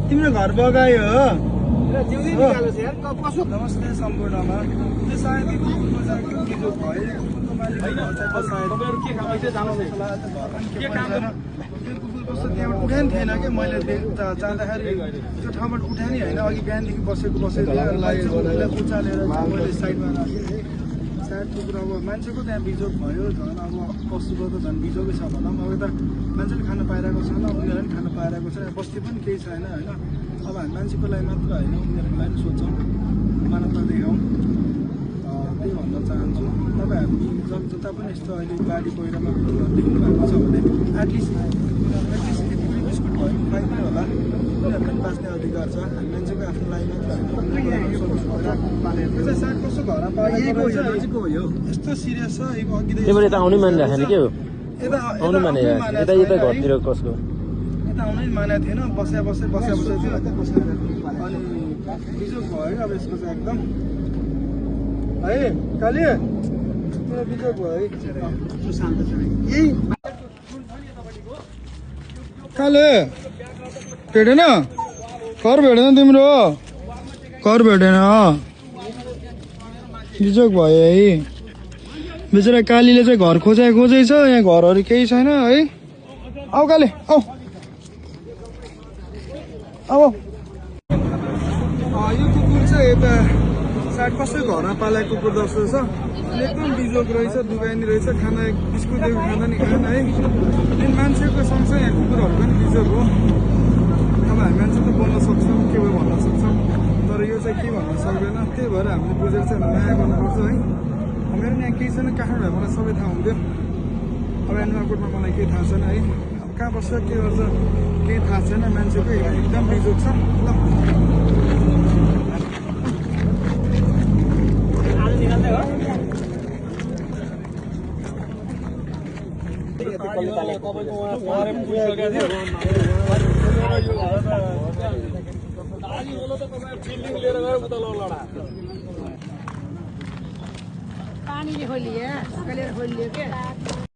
तिम्रो घर बगायो हो कसो नमस्ते सम्पूर्णमा त्यो सायद कुकुरको जागिर बिजोग भयो कुकुरको मालिक के काम त्यो कुकुर कस्तो त्यहाँबाट उठाइ थिएन कि मैले जाँदाखेरि त्यो ठाउँबाट उठाइ नि होइन अघि बिहानदेखि बसेको उचालेर मैले साइडमा राखेँ सायद कुकुर अब मान्छेको त्यहाँ बिजोग भयो झन् अब पशुको त झन् बिजोगै छ भनौँ अब यता मान्छेले खान पाइरहेको छैन उनीहरूले पनि खान पाइरहेको छैन बस्ती पनि केही छैन होइन अब हामी मान्छेको लागि मात्र होइन उनीहरूको लागि सोच्छौँ मानवता देखाउँ त्यही भन्न चाहन्छु तपाईँहरू जता पनि यस्तो अहिले बारी पहिरोमा देख्नु भएको छ भने एटलिस्ट बिस्कुट भयो पाइँदैन होला उनीहरू पनि बाँच्ने अधिकार छ हामी मान्छेको आफ्नो लागि मात्र साग कस्तो घर पालेको यस्तो सिरियस छ यता आउनै मानिरहेको छैन के हो आउनु माने यता घरतिर कसको यता आउनै मानेको थिएन बस्या थियो अनि बिजोग भयो अब यसको चाहिँ एकदम है काली बिजोग भयो यही काले भेटेन घर भेटेन तिम्रो घर भेटेन बिजोग भयो है बेचारा कालीले चाहिँ घर खोजै छ यहाँ घरहरू केही छैन है आऊ काले आऊ अब यो कुकुर चाहिँ यता सायद कसै घरमा पालेको कुकुर जस्तो छ एकदम बिजोग रहेछ दुबानी रहेछ खाना बिस्कुटहरू खाँदा नि खान है मान्छेको सँगसँगै यहाँ कुकुरहरू पनि बिजोग हो अब हामी मान्छे त बोल्न सक्छौँ के भयो भन्न सक्छौँ तर यो चाहिँ के भन्न सक्दैन त्यही भएर हामीले बुझेर चाहिँ माया गर्नुपर्छ है मेरो यहाँ केही छैन काठमाडौँ मलाई सबै थाहा हुन्थ्यो अब नुवाकोटमा मलाई केही थाहा छैन है अब कहाँ बस्छ के गर्छ केही थाहा छैन मान्छेको एकदम बिजोग छ ल पानी खोलिए, खोलिए क्या?